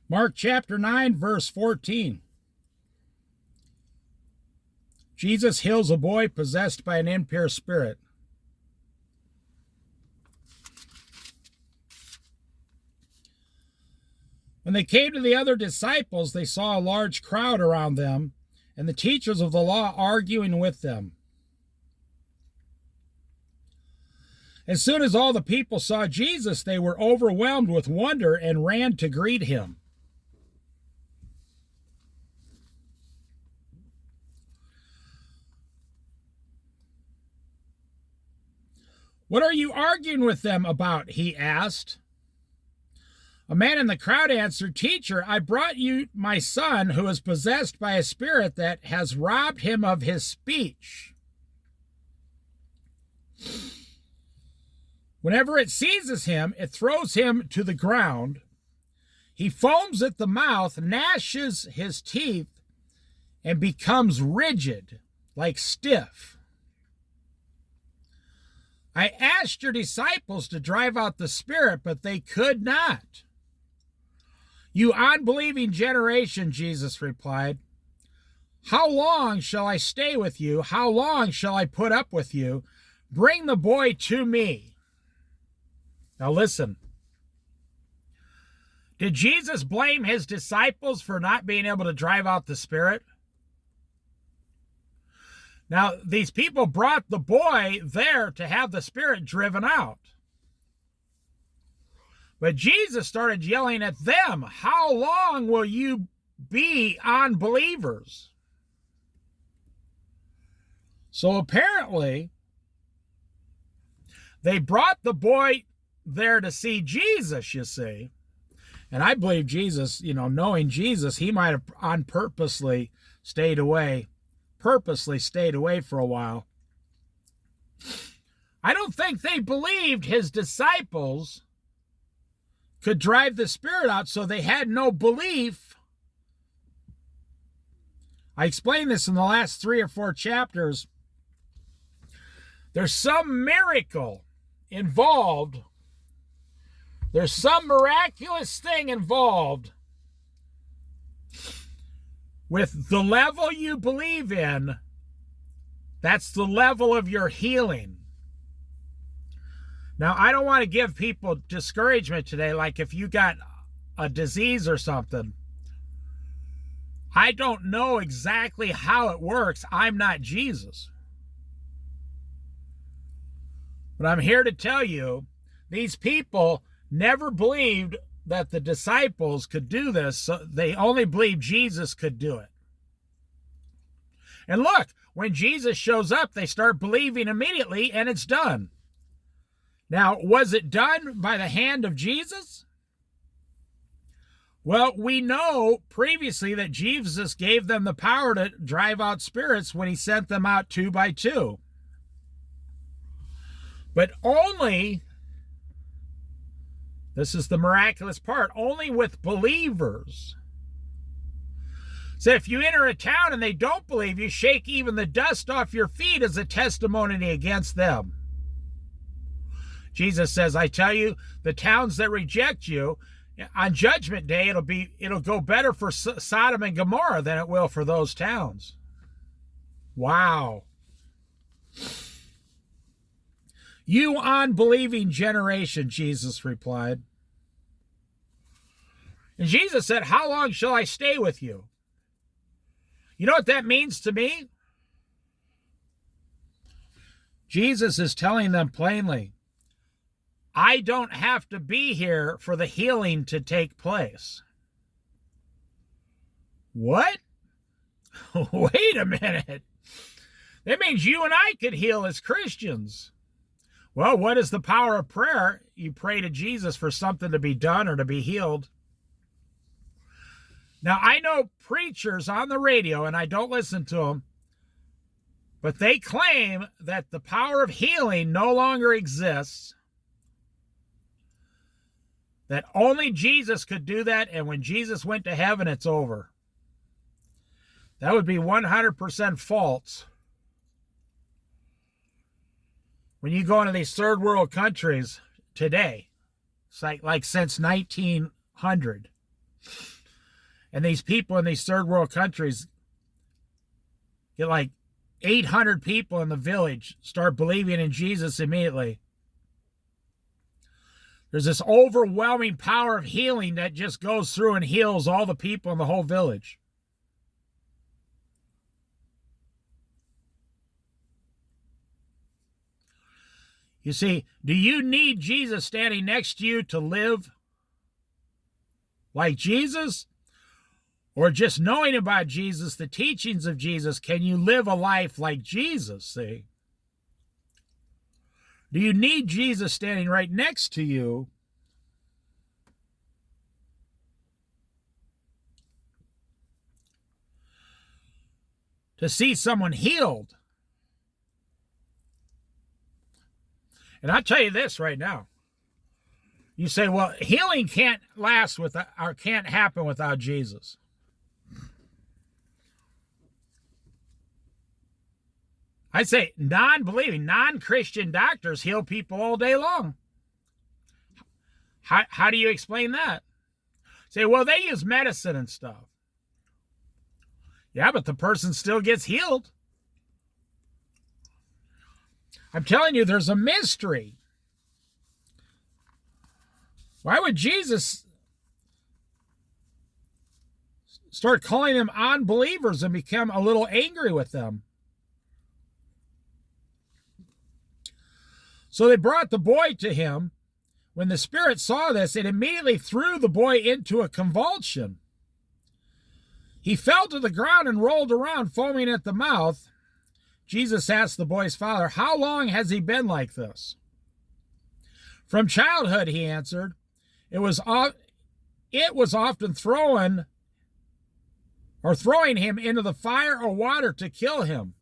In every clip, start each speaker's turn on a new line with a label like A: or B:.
A: Mark chapter 9, verse 14. Jesus heals a boy possessed by an impure spirit. When they came to the other disciples, they saw a large crowd around them, and the teachers of the law arguing with them. As soon as all the people saw Jesus, they were overwhelmed with wonder and ran to greet him. "What are you arguing with them about?" he asked. A man in the crowd answered, "Teacher, I brought you my son who is possessed by a spirit that has robbed him of his speech. Whenever it seizes him, it throws him to the ground. He foams at the mouth, gnashes his teeth, and becomes rigid, like stiff. I asked your disciples to drive out the spirit, but they could not." "You unbelieving generation," Jesus replied, "how long shall I stay with you? How long shall I put up with you? Bring the boy to me." Now listen. Did Jesus blame his disciples for not being able to drive out the spirit? Now, these people brought the boy there to have the spirit driven out. But Jesus started yelling at them, "How long will you be unbelievers?" So apparently, they brought the boy there to see Jesus, you see. And I believe Jesus, knowing Jesus, he might have purposely stayed away for a while. I don't think they believed his disciples could drive the spirit out, so they had no belief. I explained this in the last 3 or 4 chapters. There's some miracle involved. There's some miraculous thing involved with the level you believe in. That's the level of your healing. Now, I don't want to give people discouragement today, like if you got a disease or something. I don't know exactly how it works. I'm not Jesus. But I'm here to tell you, these people never believed that the disciples could do this. So they only believed Jesus could do it. And look, when Jesus shows up, they start believing immediately, and it's done. Now, was it done by the hand of Jesus? Well, we know previously that Jesus gave them the power to drive out spirits when he sent them out 2 by 2. But only, this is the miraculous part, only with believers. So if you enter a town and they don't believe you, shake even the dust off your feet as a testimony against them. Jesus says, I tell you, the towns that reject you, on Judgment Day, it'll go better for Sodom and Gomorrah than it will for those towns. Wow. "You unbelieving generation," Jesus replied. And Jesus said, "How long shall I stay with you?" You know what that means to me? Jesus is telling them plainly, I don't have to be here for the healing to take place. What? Wait a minute. That means you and I could heal as Christians. Well, what is the power of prayer? You pray to Jesus for something to be done or to be healed. Now, I know preachers on the radio, and I don't listen to them, but they claim that the power of healing no longer exists, that only Jesus could do that, and when Jesus went to heaven, it's over. That would be 100% false. When you go into these third world countries today, it's like since 1900, And these people in these third world countries get like 800 people in the village start believing in Jesus immediately. There's this overwhelming power of healing that just goes through and heals all the people in the whole village. You see, do you need Jesus standing next to you to live like Jesus? Or just knowing about Jesus, the teachings of Jesus, can you live a life like Jesus, see? Do you need Jesus standing right next to you to see someone healed? And I'll tell you this right now. You say, well, healing can't last without, or can't happen without Jesus. I say non-believing, non-Christian doctors heal people all day long. How do you explain that? Say, well, they use medicine and stuff. Yeah, but the person still gets healed. I'm telling you, there's a mystery. Why would Jesus start calling them unbelievers and become a little angry with them? So they brought the boy to him. When the spirit saw this, it immediately threw the boy into a convulsion. He fell to the ground and rolled around, foaming at the mouth. Jesus asked the boy's father, "How long has he been like this?" "From childhood," he answered. It was often throwing him into the fire or water to kill him.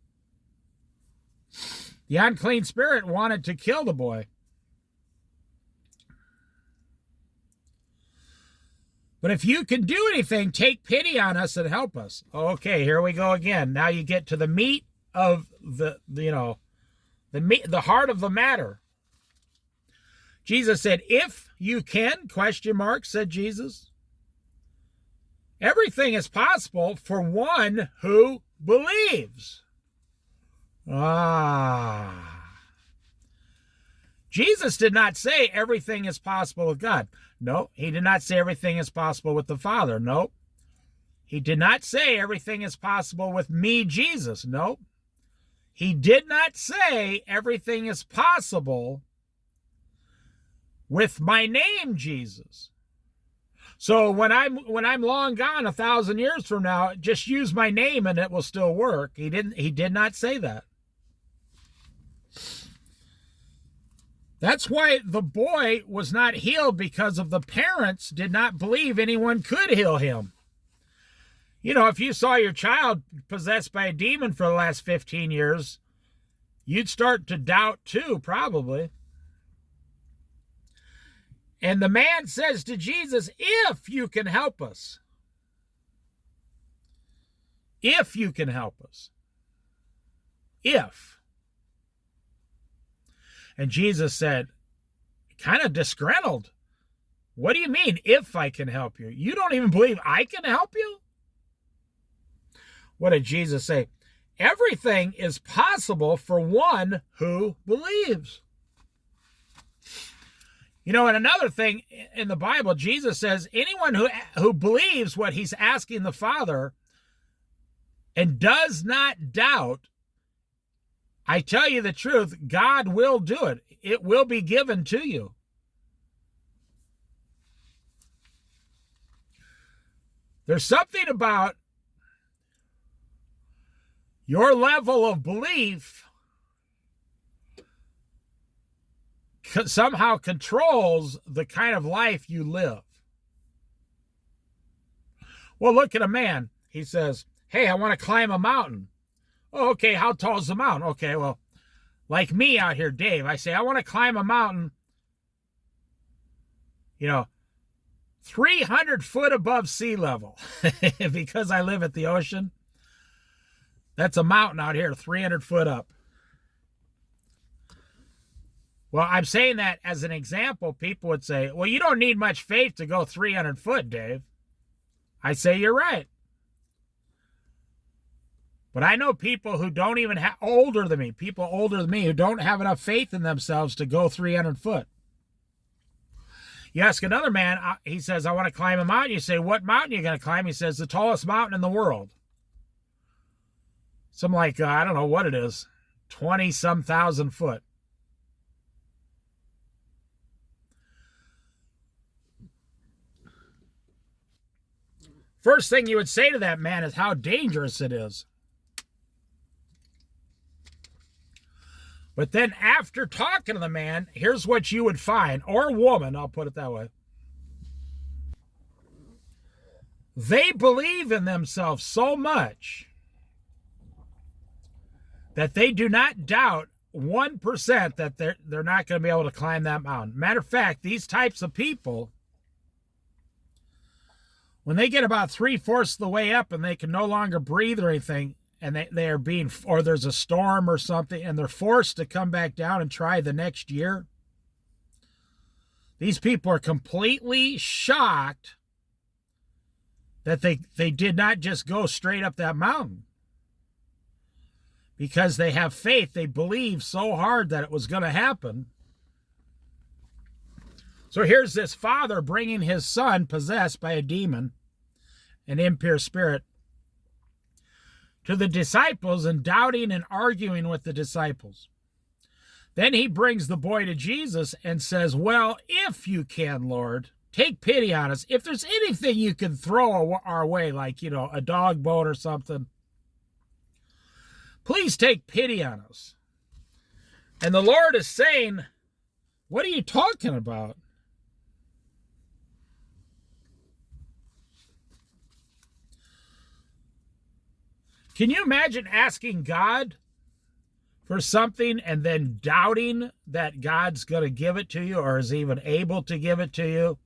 A: The unclean spirit wanted to kill the boy. "But if you can do anything, take pity on us and help us." Okay, here we go again. Now you get to the meat of the heart of the matter. Jesus said, "If you can," ? said Jesus. Everything is possible for one who believes. Jesus did not say everything is possible with God. No, he did not say everything is possible with the Father. No. He did not say everything is possible with me, Jesus. No. He did not say everything is possible with my name, Jesus. So when I'm long gone 1,000 years from now, just use my name and it will still work. He did not say that. That's why the boy was not healed, because of the parents did not believe anyone could heal him. You know, if you saw your child possessed by a demon for the last 15 years, you'd start to doubt too, probably. And the man says to Jesus, "If you can help us." If you can help us. If. And Jesus said, kind of disgruntled, "What do you mean, if I can help you? You don't even believe I can help you?" What did Jesus say? Everything is possible for one who believes. You know, and another thing in the Bible, Jesus says anyone who believes what he's asking the Father and does not doubt, I tell you the truth, God will do it. It will be given to you. There's something about your level of belief somehow controls the kind of life you live. Well, look at a man. He says, "Hey, I want to climb a mountain." Oh, okay, how tall is the mountain? Okay, well, like me out here, Dave, I say, I want to climb a mountain, 300 foot above sea level. Because I live at the ocean. That's a mountain out here, 300 foot up. Well, I'm saying that as an example. People would say, well, you don't need much faith to go 300 foot, Dave. I say you're right. But I know people who don't even have, older than me, people older than me, who don't have enough faith in themselves to go 300 foot. You ask another man, he says, I want to climb a mountain. You say, what mountain are you going to climb? He says, the tallest mountain in the world. Some like, I don't know what it is, 20-some thousand foot. First thing you would say to that man is how dangerous it is. But then after talking to the man, here's what you would find, or woman, I'll put it that way. They believe in themselves so much that they do not doubt 1% that they're not going to be able to climb that mountain. Matter of fact, these types of people, when they get about 3/4 of the way up and they can no longer breathe or anything, and they are being, or there's a storm or something, and they're forced to come back down and try the next year, these people are completely shocked that they did not just go straight up that mountain. Because they have faith, they believe so hard that it was going to happen. So here's this father bringing his son, possessed by a demon, an impure spirit, to the disciples and doubting and arguing with the disciples. Then he brings the boy to Jesus and says, well, if you can, Lord, take pity on us. If there's anything you can throw our way, like, a dog bone or something, please take pity on us. And the Lord is saying, what are you talking about? Can you imagine asking God for something and then doubting that God's going to give it to you or is even able to give it to you?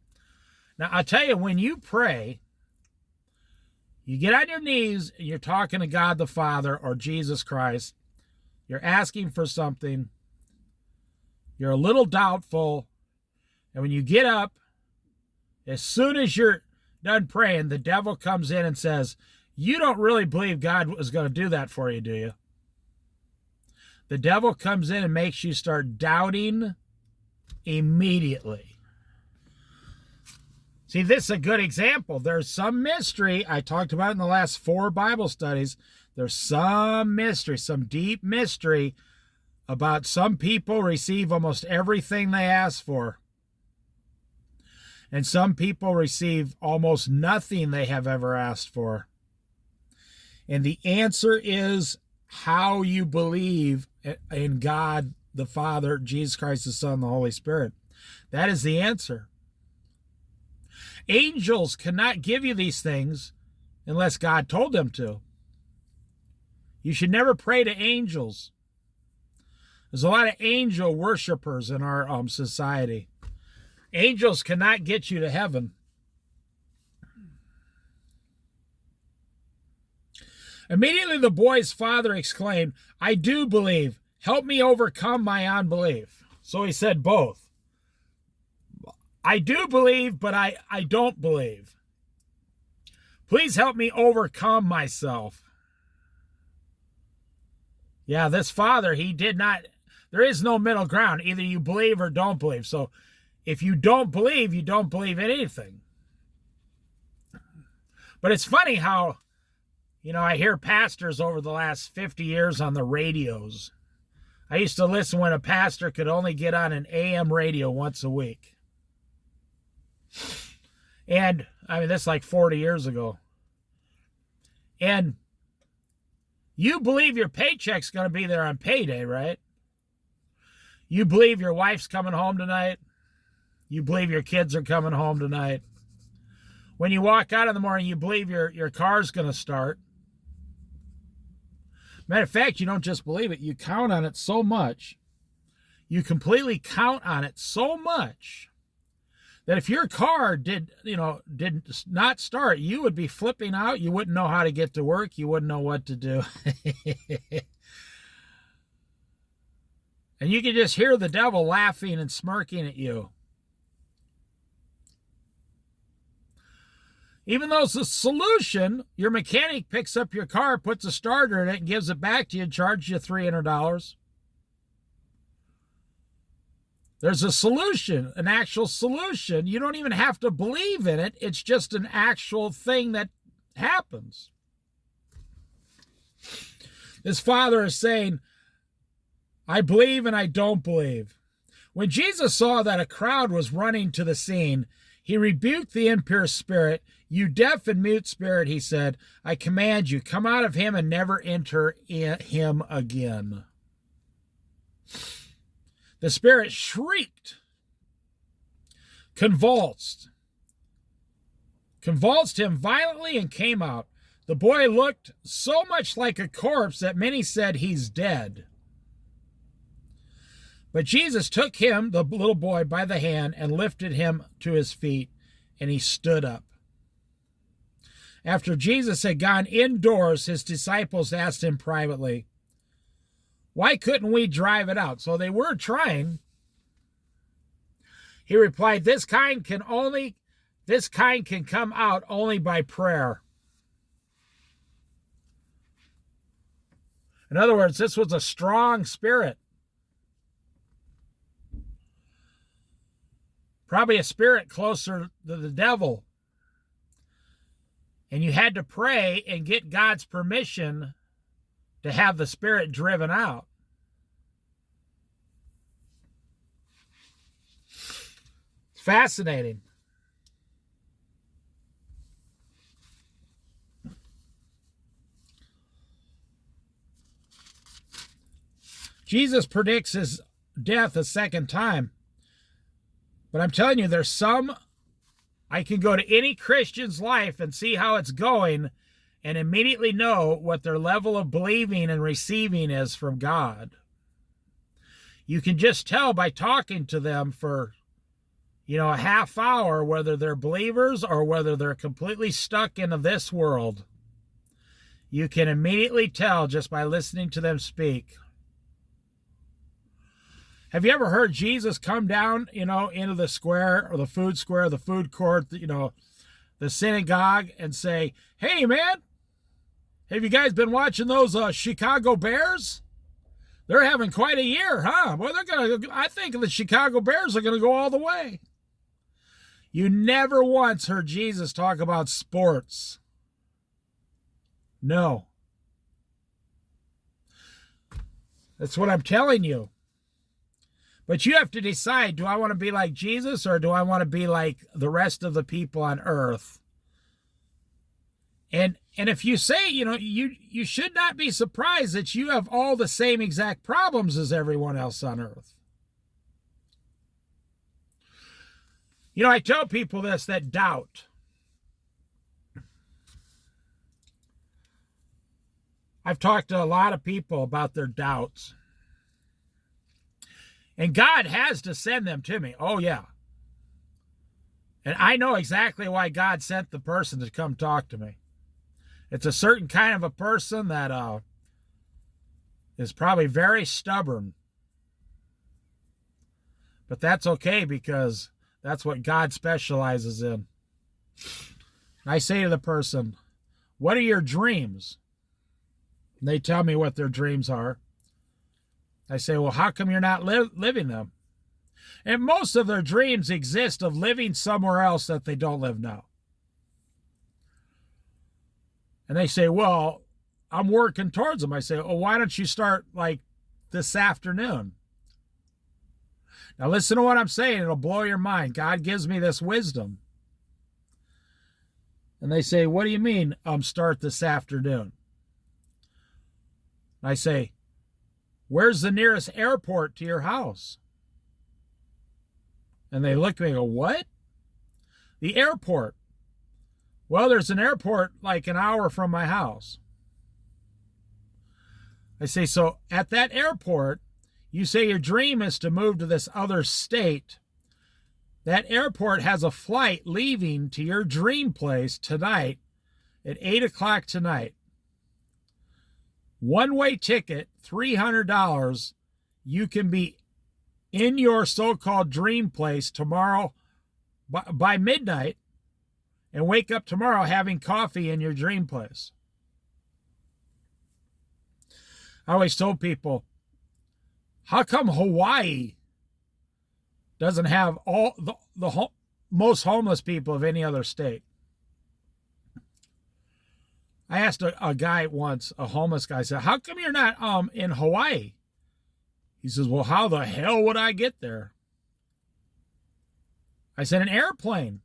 A: Now, I'll tell you, when you pray, you get on your knees and you're talking to God the Father or Jesus Christ. You're asking for something. You're a little doubtful. And when you get up, as soon as you're done praying, the devil comes in and says, you don't really believe God was going to do that for you, do you? The devil comes in and makes you start doubting immediately. See, this is a good example. There's some mystery. I talked about in the last 4 Bible studies. There's some mystery, some deep mystery about some people receive almost everything they ask for. And some people receive almost nothing they have ever asked for. And the answer is how you believe in God, the Father, Jesus Christ, the Son, the Holy Spirit. That is the answer. Angels cannot give you these things unless God told them to. You should never pray to angels. There's a lot of angel worshipers in our society. Angels cannot get you to heaven. Immediately the boy's father exclaimed, I do believe. Help me overcome my unbelief. So he said both. I do believe, but I don't believe. Please help me overcome myself. Yeah, this father, he did not, there is no middle ground. Either you believe or don't believe. So if you don't believe, you don't believe in anything. But it's funny how, I hear pastors over the last 50 years on the radios. I used to listen when a pastor could only get on an AM radio once a week. And, that's like 40 years ago. And you believe your paycheck's going to be there on payday, right? You believe your wife's coming home tonight. You believe your kids are coming home tonight. When you walk out in the morning, you believe your car's going to start. Matter of fact, you don't just believe it. You count on it so much. You completely count on it so much that if your car did not start, you would be flipping out. You wouldn't know how to get to work. You wouldn't know what to do. And you could just hear the devil laughing and smirking at you. Even though it's a solution, your mechanic picks up your car, puts a starter in it, and gives it back to you and charges you $300. There's a solution, an actual solution. You don't even have to believe in it. It's just an actual thing that happens. This father is saying, I believe and I don't believe. When Jesus saw that a crowd was running to the scene, he rebuked the impure spirit. You deaf and mute spirit, he said, I command you, come out of him and never enter him again. The spirit shrieked, convulsed him violently and came out. The boy looked so much like a corpse that many said he's dead. But Jesus took him, the little boy, by the hand and lifted him to his feet, and he stood up. After Jesus had gone indoors, his disciples asked him privately, why couldn't we drive it out? So they were trying. He replied, this kind can come out only by prayer. In other words, this was a strong spirit. Probably a spirit closer to the devil. And you had to pray and get God's permission to have the spirit driven out. It's fascinating. Jesus predicts his death a second time. But I'm telling you, I can go to any Christian's life and see how it's going and immediately know what their level of believing and receiving is from God. You can just tell by talking to them for, a half hour whether they're believers or whether they're completely stuck into this world. You can immediately tell just by listening to them speak. Have you ever heard Jesus come down, into the square or the food court, the synagogue and say, hey, man, have you guys been watching those Chicago Bears? They're having quite a year, huh? Well, I think the Chicago Bears are going to go all the way. You never once heard Jesus talk about sports. No. That's what I'm telling you. But you have to decide, do I want to be like Jesus or do I want to be like the rest of the people on earth? And if you say, you should not be surprised that you have all the same exact problems as everyone else on earth. I tell people this, that doubt. I've talked to a lot of people about their doubts. And God has to send them to me. Oh, yeah. And I know exactly why God sent the person to come talk to me. It's a certain kind of a person that is probably very stubborn. But that's okay because that's what God specializes in. And I say to the person, what are your dreams? And they tell me what their dreams are. I say, well, how come you're not living them? And most of their dreams exist of living somewhere else that they don't live now. And they say, well, I'm working towards them. I say, well, why don't you start like this afternoon? Now listen to what I'm saying. It'll blow your mind. God gives me this wisdom. And they say, what do you mean, start this afternoon? And I say, where's the nearest airport to your house? And they look at me and go, what? The airport. Well, there's an airport like an hour from my house. I say, so at that airport, you say your dream is to move to this other state. That airport has a flight leaving to your dream place tonight at 8 o'clock tonight. One-way ticket, $300. You can be in your so-called dream place tomorrow by midnight, and wake up tomorrow having coffee in your dream place. I always told people, how come Hawaii doesn't have all the most homeless people of any other state? I asked a guy once, a homeless guy, I said, how come you're not in Hawaii? He says, well, how the hell would I get there? I said, an airplane.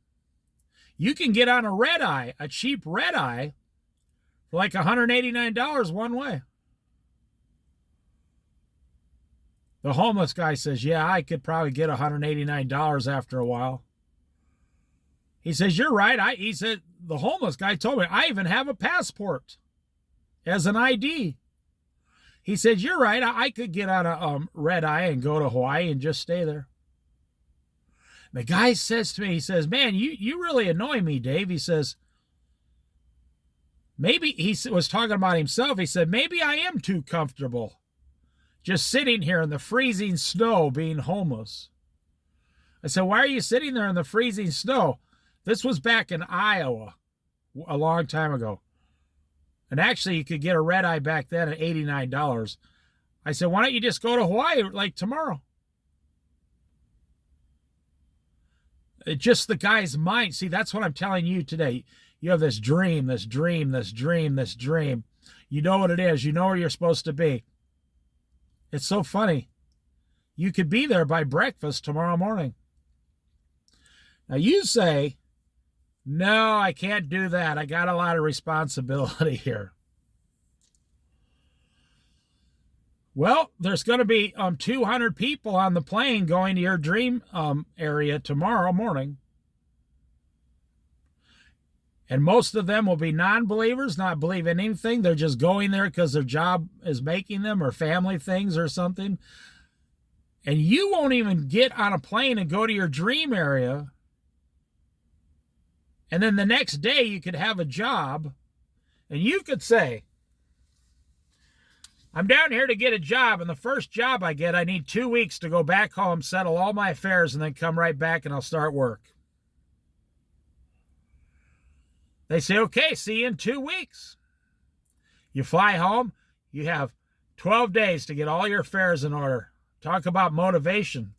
A: You can get on a red eye, a cheap red eye, for like $189 one way. The homeless guy says, yeah, I could probably get $189 after a while. He says, you're right. He said, the homeless guy told me, I even have a passport as an ID. He said, you're right. I could get on a red eye and go to Hawaii and just stay there. The guy says to me, he says, man, you really annoy me, Dave. He says, maybe, he was talking about himself. He said, maybe I am too comfortable just sitting here in the freezing snow being homeless. I said, why are you sitting there in the freezing snow? This was back in Iowa a long time ago. And actually, you could get a red eye back then at $89. I said, why don't you just go to Hawaii like tomorrow? It's just the guy's mind. See, that's what I'm telling you today. You have this dream, this dream, this dream, this dream. You know what it is. You know where you're supposed to be. It's so funny. You could be there by breakfast tomorrow morning. Now you say, no, I can't do that. I got a lot of responsibility here. Well, there's going to be 200 people on the plane going to your dream area tomorrow morning. And most of them will be non-believers, not believing anything. They're just going there because their job is making them, or family things or something. And you won't even get on a plane and go to your dream area. And then the next day you could have a job. And you could say, I'm down here to get a job. And the first job I get, I need 2 weeks to go back home, settle all my affairs, and then come right back and I'll start work. They say, okay, see you in 2 weeks. You fly home. You have 12 days to get all your affairs in order. Talk about motivation.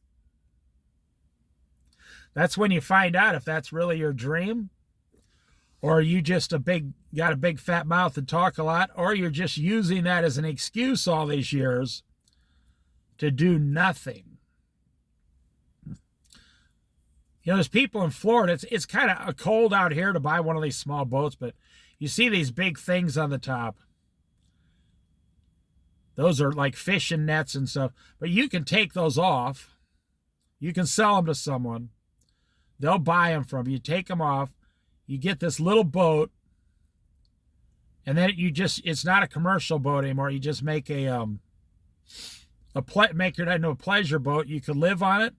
A: That's when you find out if that's really your dream, or are you just got a big fat mouth and talk a lot, or you're just using that as an excuse all these years to do nothing. You know, there's people in Florida, it's kind of cold out here to buy one of these small boats, but you see these big things on the top. Those are like fishing nets and stuff, but you can take those off. You can sell them to someone. They'll buy them from you, take them off. You get this little boat, and then it's not a commercial boat anymore. You just make make it into a pleasure boat. You could live on it,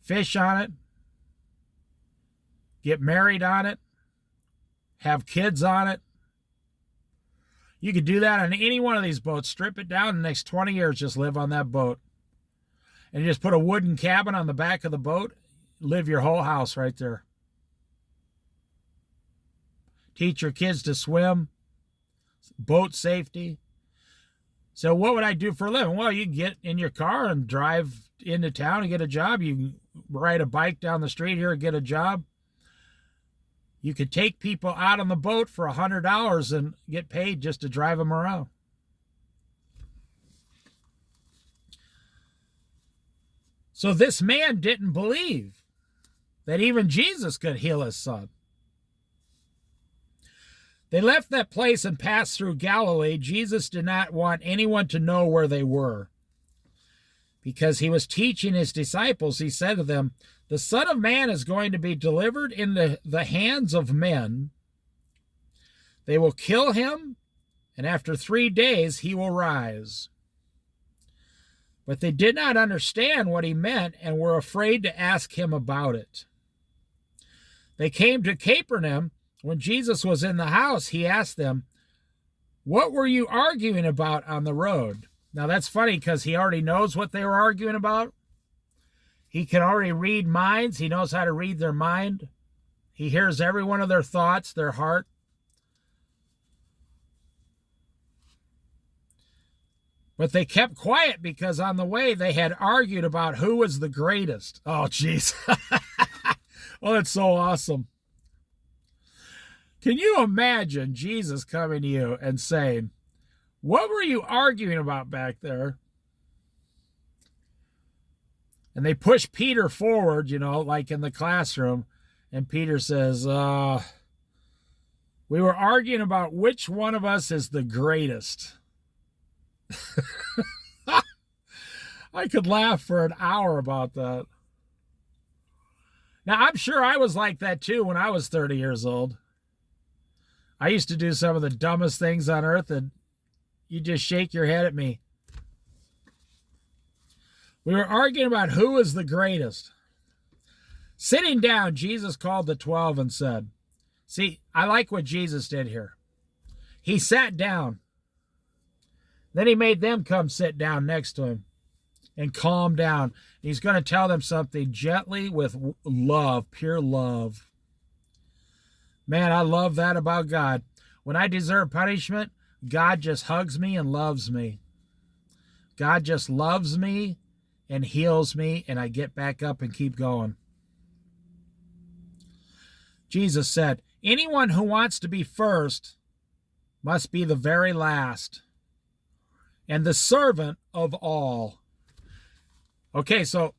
A: fish on it, get married on it, have kids on it. You could do that on any one of these boats. Strip it down, the next 20 years, just live on that boat. And you just put a wooden cabin on the back of the boat, live your whole house right there. Teach your kids to swim, boat safety. So what would I do for a living? Well, you get in your car and drive into town and get a job. You can ride a bike down the street here and get a job. You could take people out on the boat for $100 and get paid just to drive them around. So this man didn't believe that even Jesus could heal his son. They left that place and passed through Galilee. Jesus did not want anyone to know where they were, because he was teaching his disciples. He said to them, the Son of Man is going to be delivered into the hands of men. They will kill him, and after 3 days he will rise. But they did not understand what he meant and were afraid to ask him about it. They came to Capernaum. When Jesus was in the house, he asked them, what were you arguing about on the road? Now that's funny, because he already knows what they were arguing about. He can already read minds. He knows how to read their mind. He hears every one of their thoughts, their heart. But they kept quiet because on the way they had argued about who was the greatest. Oh, jeez. Oh, that's so awesome. Can you imagine Jesus coming to you and saying, what were you arguing about back there? And they push Peter forward, like in the classroom. And Peter says, we were arguing about which one of us is the greatest. I could laugh for an hour about that. Now, I'm sure I was like that too when I was 30 years old. I used to do some of the dumbest things on earth, and you just shake your head at me. We were arguing about who was the greatest. Sitting down, Jesus called the 12 and said, see, I like what Jesus did here. He sat down. Then he made them come sit down next to him and calm down. He's going to tell them something gently with love, pure love. Man, I love that about God. When I deserve punishment, God just hugs me and loves me. God just loves me and heals me, and I get back up and keep going. Jesus said, anyone who wants to be first must be the very last and the servant of all. Okay, so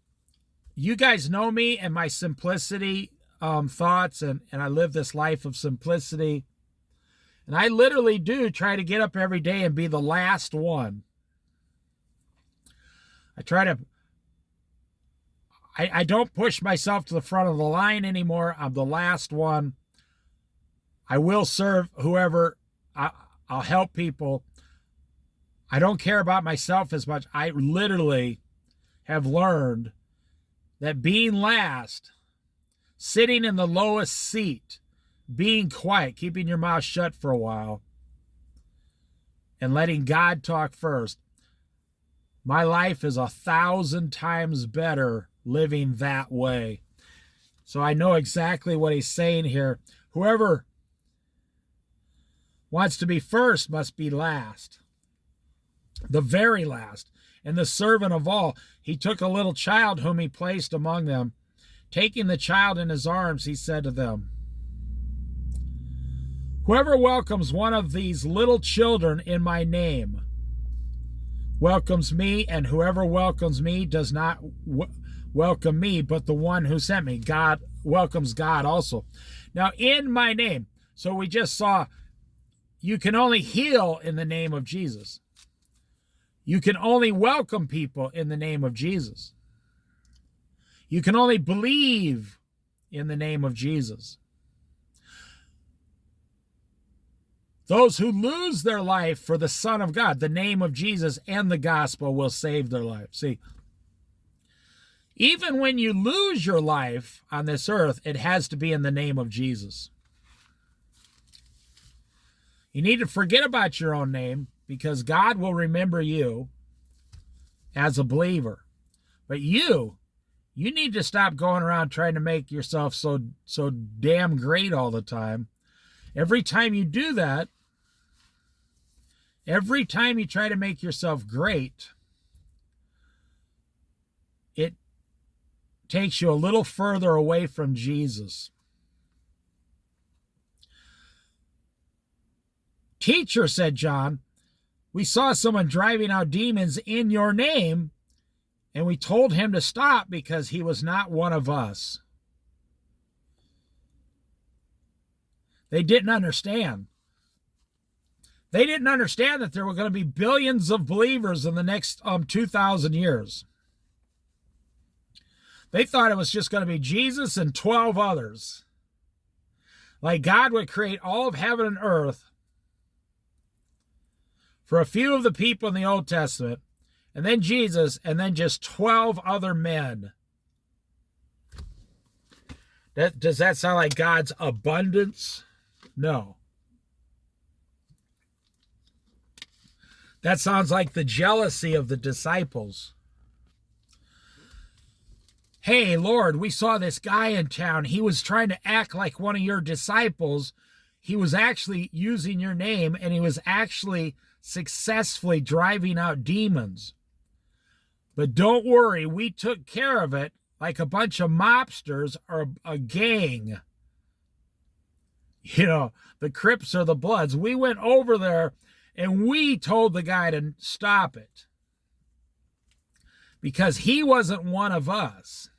A: you guys know me and my simplicity thoughts, and I live this life of simplicity. And I literally do try to get up every day and be the last one. I don't push myself to the front of the line anymore. I'm the last one. I will serve whoever. I'll help people. I don't care about myself as much. I literally have learned that being last, sitting in the lowest seat, being quiet, keeping your mouth shut for a while, and letting God talk first, my life is 1,000 times better living that way. So I know exactly what he's saying here. Whoever wants to be first must be last, the very last, and the servant of all. He took a little child whom he placed among them. Taking the child in his arms, he said to them, whoever welcomes one of these little children in my name welcomes me, and whoever welcomes me does not welcome me, but the one who sent me. God welcomes God also. Now, in my name, so we just saw you can only heal in the name of Jesus. You can only welcome people in the name of Jesus. You can only believe in the name of Jesus. Those who lose their life for the Son of God, the name of Jesus and the gospel will save their life. See, even when you lose your life on this earth, it has to be in the name of Jesus. You need to forget about your own name because God will remember you as a believer. But you need to stop going around trying to make yourself so damn great all the time. Every time you do that, every time you try to make yourself great, it takes you a little further away from Jesus. Teacher, said John, we saw someone driving out demons in your name, and we told him to stop because he was not one of us. They didn't understand. They didn't understand that there were going to be billions of believers in the next 2,000 years. They thought it was just going to be Jesus and 12 others. Like God would create all of heaven and earth for a few of the people in the Old Testament, and then Jesus, and then just 12 other men. Does that sound like God's abundance? No. That sounds like the jealousy of the disciples. hey, Lord, we saw this guy in town. He was trying to act like one of your disciples. He was actually using your name, and he was actually successfully driving out demons. But don't worry, we took care of it like a bunch of mobsters or a gang. You know, the Crips or the Bloods. We went over there and we told the guy to stop it because he wasn't one of us.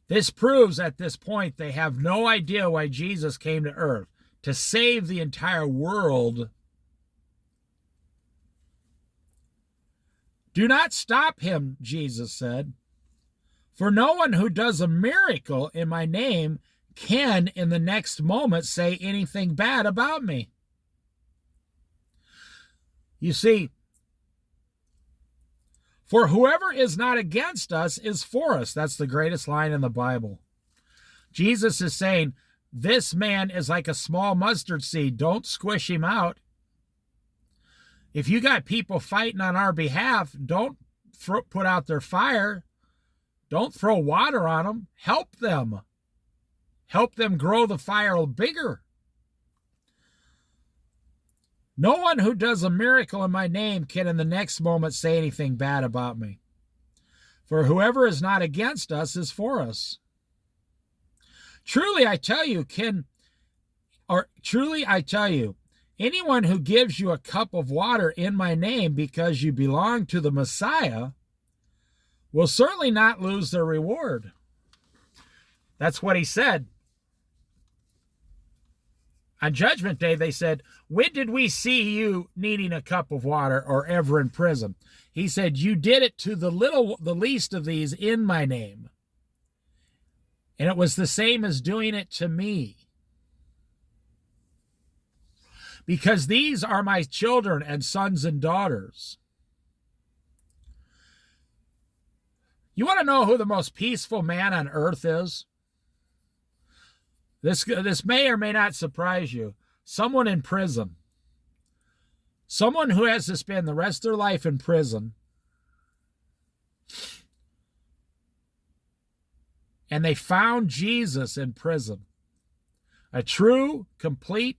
A: This proves at this point they have no idea why Jesus came to earth, to save the entire world. Do not stop him, Jesus said, for no one who does a miracle in my name can in the next moment say anything bad about me. You see, for whoever is not against us is for us. That's the greatest line in the Bible. Jesus is saying, this man is like a small mustard seed. Don't squish him out. If you got people fighting on our behalf, don't put out their fire. Don't throw water on them. Help them. Help them grow the fire bigger. No one who does a miracle in my name can in the next moment say anything bad about me. For whoever is not against us is for us. Truly I tell you, anyone who gives you a cup of water in my name because you belong to the Messiah will certainly not lose their reward. That's what he said. On Judgment Day, they said, when did we see you needing a cup of water or ever in prison? He said, you did it to the least of these in my name. And it was the same as doing it to me. Because these are my children and sons and daughters. You want to know who the most peaceful man on earth is? This may or may not surprise you. Someone in prison. Someone who has to spend the rest of their life in prison. And they found Jesus in prison. A true, complete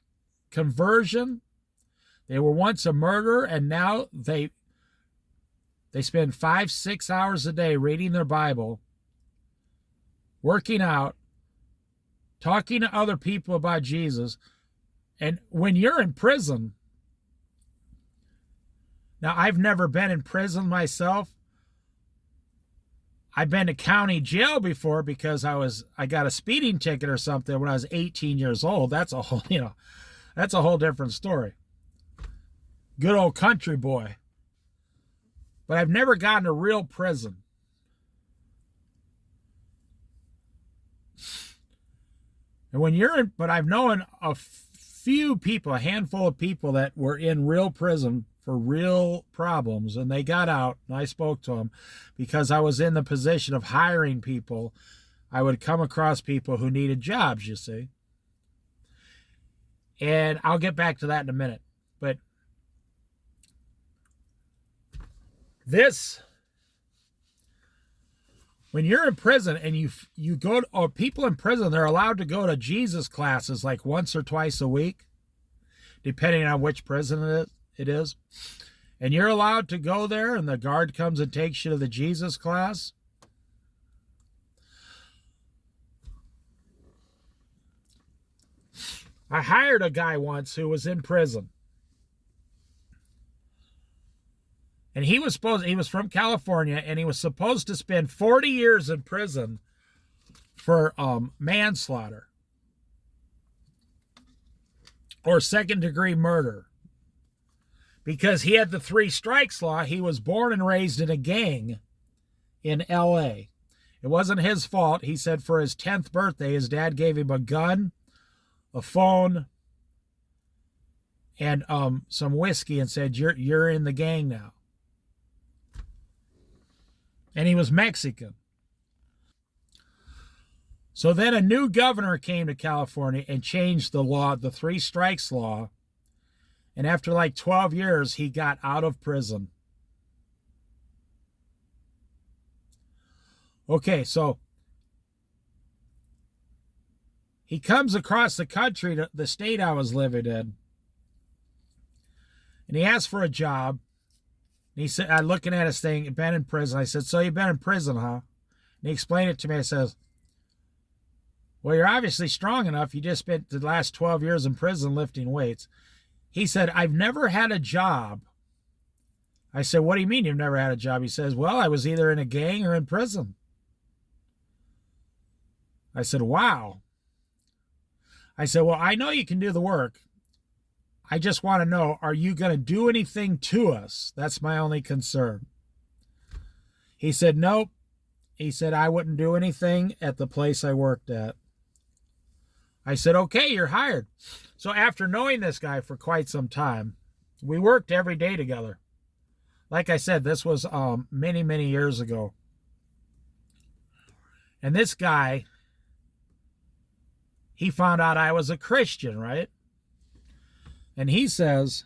A: conversion. They were once a murderer, and now they spend 5-6 hours a day reading their Bible, working out, talking to other people about Jesus. And when you're in prison, now I've never been in prison myself. I've been to county jail before because I got a speeding ticket or something when I was 18 years old. That's a whole, that's a whole different story. Good old country boy. But I've never gotten to real prison. And when you're in, but I've known a few people, a handful of people that were in real prison for real problems, and they got out, and I spoke to them because I was in the position of hiring people. I would come across people who needed jobs, you see. And I'll get back to that in a minute. But when you're in prison and you go to, or people in prison, they're allowed to go to Jesus classes like once or twice a week, depending on which prison it is. And you're allowed to go there, and the guard comes and takes you to the Jesus class. I hired a guy once who was in prison. And he was from California, and he was supposed to spend 40 years in prison for manslaughter or second-degree murder. Because he had the 3 strikes law. He was born and raised in a gang in L.A. It wasn't his fault. He said for his 10th birthday, his dad gave him a gun, a phone, and some whiskey and said, you're in the gang now. And he was Mexican. So then a new governor came to California and changed the law, the 3 strikes law. And after like 12 years, he got out of prison. Okay, so he comes across the country to the state I was living in, and he asked for a job. And he said, I'm looking at his thing, been in prison. I said, so you've been in prison, huh? And he explained it to me. I says, well, you're obviously strong enough. You just spent the last 12 years in prison lifting weights. He said, I've never had a job. I said, what do you mean you've never had a job? He says, well, I was either in a gang or in prison. I said, wow. I said, well, I know you can do the work. I just want to know, are you going to do anything to us? That's my only concern. He said, nope. He said, I wouldn't do anything at the place I worked at. I said, okay, you're hired. So after knowing this guy for quite some time, we worked every day together. Like I said, this was many, many years ago. And this guy, he found out I was a Christian, right? And he says,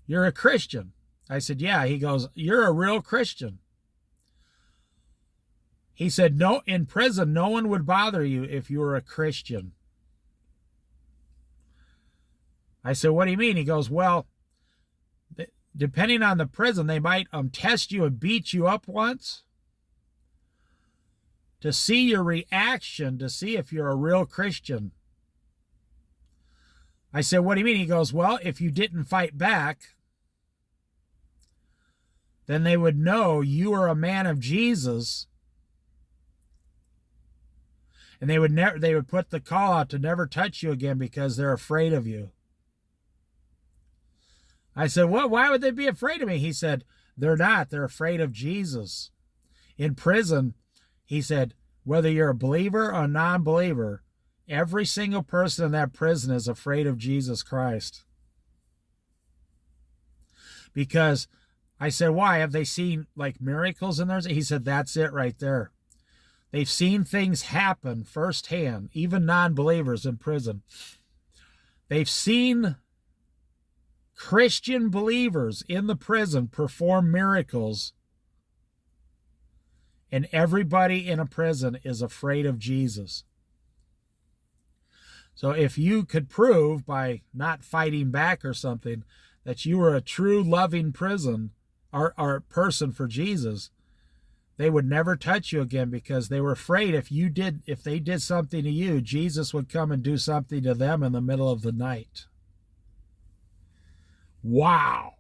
A: you're a Christian. I said, yeah. He goes, you're a real Christian. He said, no, in prison, no one would bother you if you were a Christian. I said, what do you mean? He goes, well, depending on the prison, they might test you and beat you up once to see your reaction, to see if you're a real Christian. I said, what do you mean? He goes, well, if you didn't fight back, then they would know you are a man of Jesus. And they would put the call out to never touch you again because they're afraid of you. I said, well, why would they be afraid of me? He said, they're not. They're afraid of Jesus. In prison, he said, whether you're a believer or a non-believer, every single person in that prison is afraid of Jesus Christ. Because I said, why? Have they seen like miracles in there? He said, that's it right there. They've seen things happen firsthand, even non-believers in prison. They've seen Christian believers in the prison perform miracles, and everybody in a prison is afraid of Jesus. So if you could prove by not fighting back or something that you were a true loving prison or person for Jesus, they would never touch you again because they were afraid if they did something to you, Jesus would come and do something to them in the middle of the night. Wow.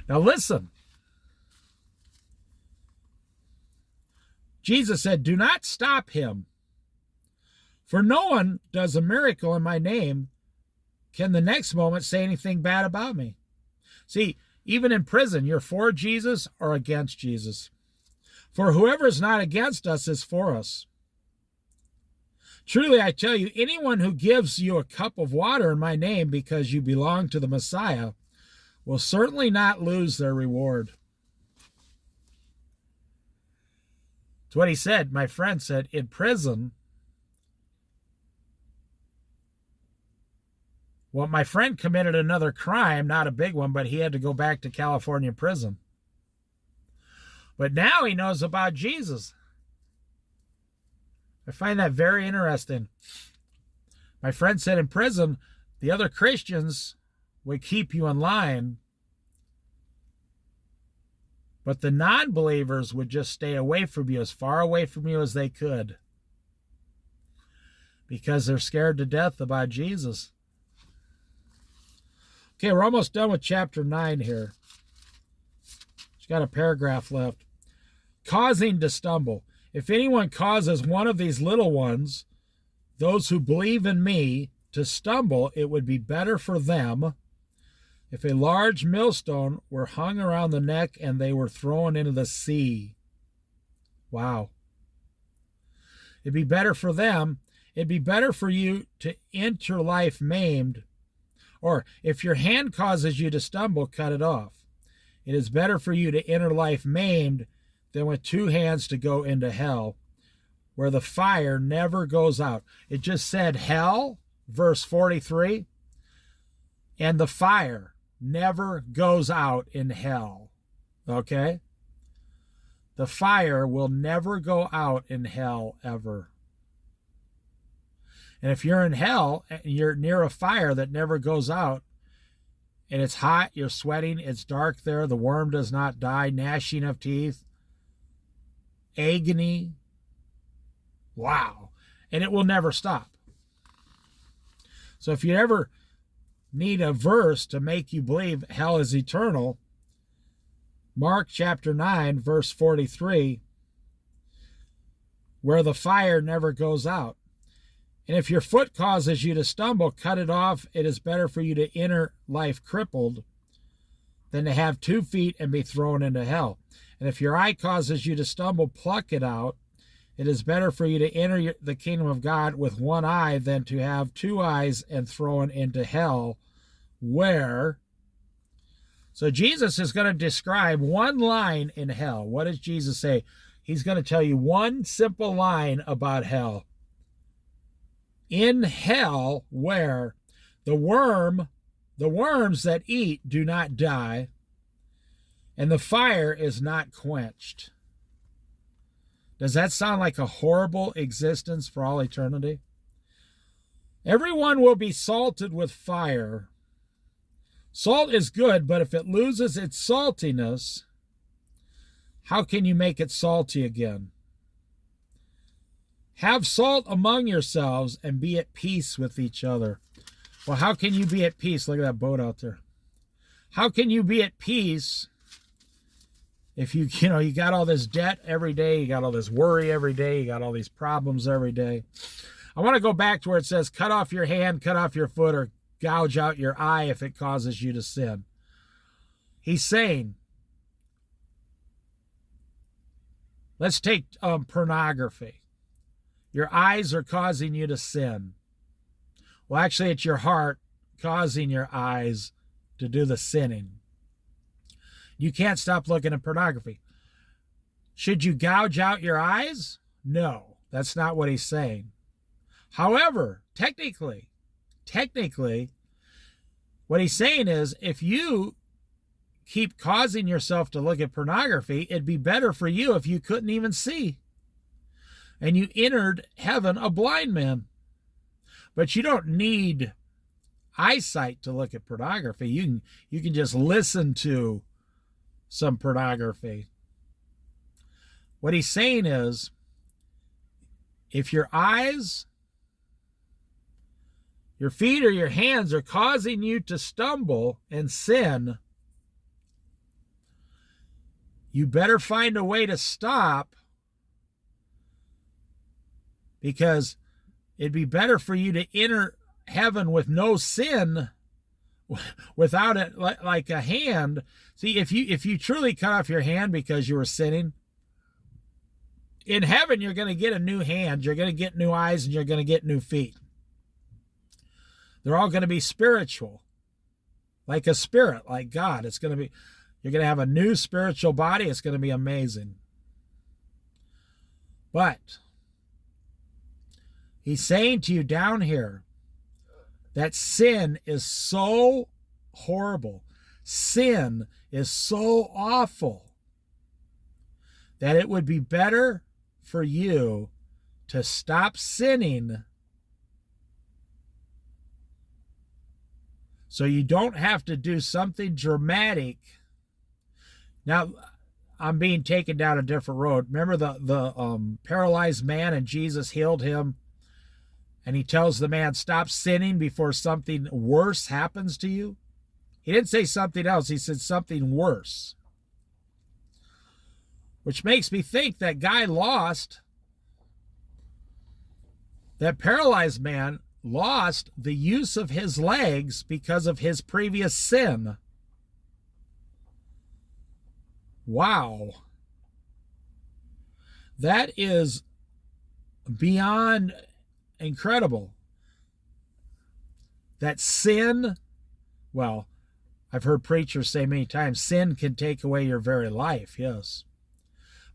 A: Now listen. Jesus said, do not stop him. For no one does a miracle in my name can the next moment say anything bad about me. See, even in prison, you're for Jesus or against Jesus. For whoever is not against us is for us. Truly, I tell you, anyone who gives you a cup of water in my name because you belong to the Messiah will certainly not lose their reward. It's what he said. My friend said, in prison, well, my friend committed another crime, not a big one, but he had to go back to California prison. But now he knows about Jesus. I find that very interesting. My friend said in prison, the other Christians would keep you in line, but the non-believers would just stay away from you, as far away from you as they could, because they're scared to death about Jesus. Okay, we're almost done with chapter 9 here. It's got a paragraph left. Causing to stumble. If anyone causes one of these little ones, those who believe in me, to stumble, it would be better for them if a large millstone were hung around the neck and they were thrown into the sea. Wow. It'd be better for them. It'd be better for you to enter life maimed. Or if your hand causes you to stumble, cut it off. It is better for you to enter life maimed than with two hands to go into hell, where the fire never goes out. It just said hell, verse 43, and the fire never goes out in hell. Okay? the fire will never go out in hell ever. And if you're in hell, you're near a fire that never goes out, and it's hot, you're sweating, it's dark there, the worm does not die, gnashing of teeth, agony. Wow. And it will never stop. So if you ever need a verse to make you believe hell is eternal, Mark chapter 9, verse 43, where the fire never goes out. And if your foot causes you to stumble, cut it off. It is better for you to enter life crippled than to have 2 feet and be thrown into hell. And if your eye causes you to stumble, pluck it out. It is better for you to enter the kingdom of God with 1 eye than to have 2 eyes and thrown into hell, where... So Jesus is going to describe one line in hell. What does Jesus say? He's going to tell you one simple line about hell. In hell, where the worms that eat do not die, and the fire is not quenched. Does that sound like a horrible existence for all eternity? Everyone will be salted with fire. Salt is good, but if it loses its saltiness, how can you make it salty again? Have salt among yourselves and be at peace with each other. Well, how can you be at peace? Look at that boat out there. How can you be at peace if you got all this debt every day, you got all this worry every day, you got all these problems every day? I want to go back to where it says, cut off your hand, cut off your foot, or gouge out your eye if it causes you to sin. He's saying, let's take pornography. Your eyes are causing you to sin. Well, actually, it's your heart causing your eyes to do the sinning. You can't stop looking at pornography. Should you gouge out your eyes? No, that's not what he's saying. However, technically, what he's saying is if you keep causing yourself to look at pornography, it'd be better for you if you couldn't even see. And you entered heaven a blind man. But you don't need eyesight to look at pornography. You can just listen to some pornography. What he's saying is, if your eyes, your feet, or your hands are causing you to stumble and sin, you better find a way to stop, because it'd be better for you to enter heaven with no sin without it, like a hand. See, if you truly cut off your hand because you were sinning, in heaven you're going to get a new hand, you're going to get new eyes, and you're going to get new feet. They're all going to be spiritual, like a spirit, like God. You're going to have a new spiritual body. It's going to be amazing. But he's saying to you down here that sin is so horrible, sin is so awful, that it would be better for you to stop sinning so you don't have to do something dramatic. Now, I'm being taken down a different road. Remember the paralyzed man, and Jesus healed him, and he tells the man, stop sinning before something worse happens to you? He didn't say something else. He said something worse. Which makes me think that that paralyzed man lost the use of his legs because of his previous sin. Wow. That is beyond incredible. That sin, well, I've heard preachers say many times, sin can take away your very life, yes.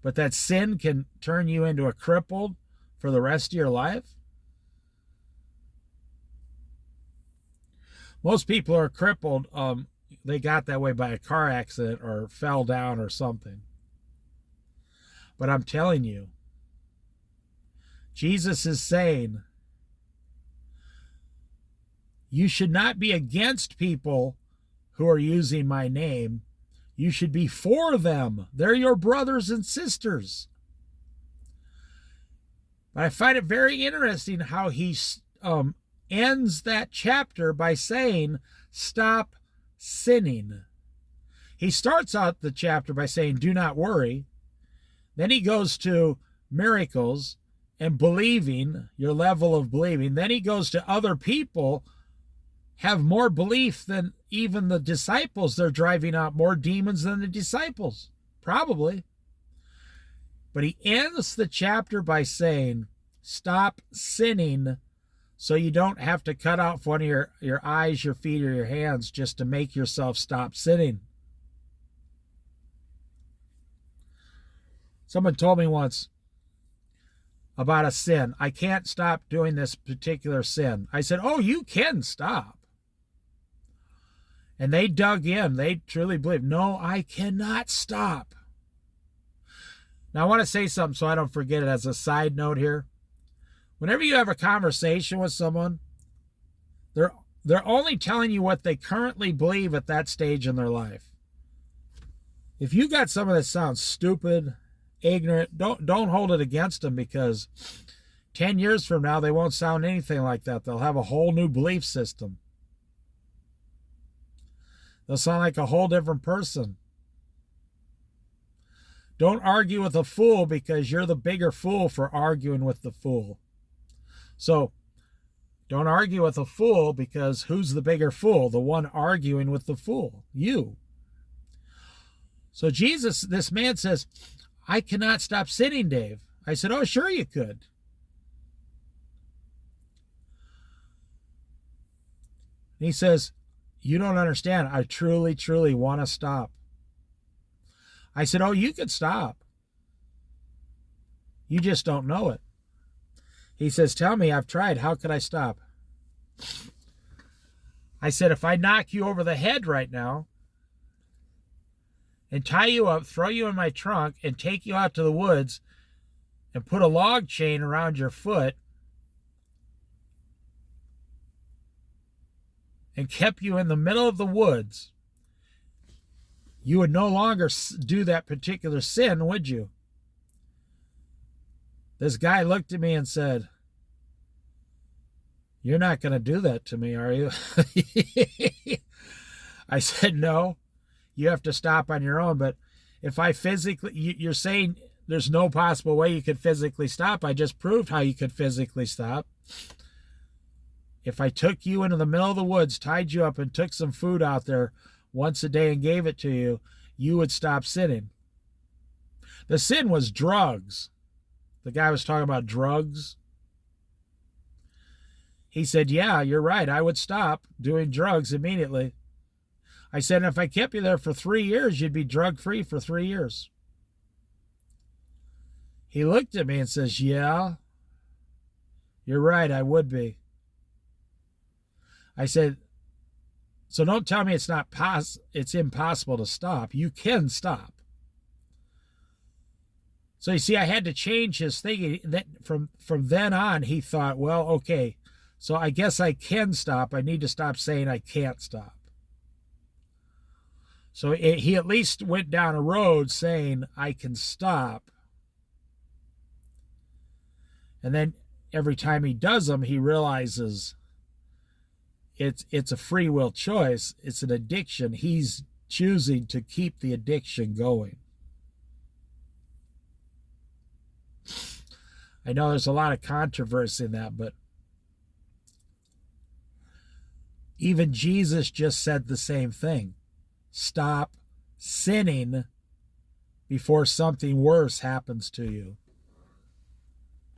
A: But that sin can turn you into a crippled for the rest of your life? Most people are crippled, they got that way by a car accident or fell down or something. But I'm telling you, Jesus is saying, you should not be against people who are using my name. You should be for them. They're your brothers and sisters. But I find it very interesting how he ends that chapter by saying, stop sinning. He starts out the chapter by saying, do not worry. Then he goes to miracles and believing, your level of believing. Then he goes to other people have more belief than even the disciples. They're driving out more demons than the disciples, probably. But he ends the chapter by saying, stop sinning so you don't have to cut off one of your eyes, your feet, or your hands just to make yourself stop sinning. Someone told me once about a sin. I can't stop doing this particular sin. I said, oh, you can stop. And they dug in. They truly believe, no, I cannot stop. Now, I want to say something so I don't forget it as a side note here. Whenever you have a conversation with someone, they're only telling you what they currently believe at that stage in their life. If you got someone that sounds stupid, ignorant, don't hold it against them, because 10 years from now, they won't sound anything like that. They'll have a whole new belief system. They'll sound like a whole different person. Don't argue with a fool because you're the bigger fool for arguing with the fool. So, don't argue with a fool because who's the bigger fool? The one arguing with the fool. You. So this man says, I cannot stop sinning, Dave. I said, oh, sure you could. And he says, you don't understand. I truly, truly want to stop. I said, oh, you could stop. You just don't know it. He says, tell me, I've tried. How could I stop? I said, if I knock you over the head right now and tie you up, throw you in my trunk, and take you out to the woods and put a log chain around your foot and kept you in the middle of the woods, you would no longer do that particular sin, would you? This guy looked at me and said, you're not going to do that to me, are you? I said, no, you have to stop on your own. But if I physically, you're saying there's no possible way you could physically stop. I just proved how you could physically stop. If I took you into the middle of the woods, tied you up, and took some food out there once a day and gave it to you, you would stop sinning. The sin was drugs. The guy was talking about drugs. He said, yeah, you're right. I would stop doing drugs immediately. I said, if I kept you there for 3 years, you'd be drug-free for 3 years. He looked at me and says, yeah, you're right, I would be. I said, so don't tell me it's impossible to stop. You can stop. So you see, I had to change his thinking. From then on, he thought, well, okay, so I guess I can stop. I need to stop saying I can't stop. So he at least went down a road saying I can stop. And then every time he does them, he realizes it's a free will choice. It's an addiction. He's choosing to keep the addiction going. I know there's a lot of controversy in that, but even Jesus just said the same thing. Stop sinning before something worse happens to you.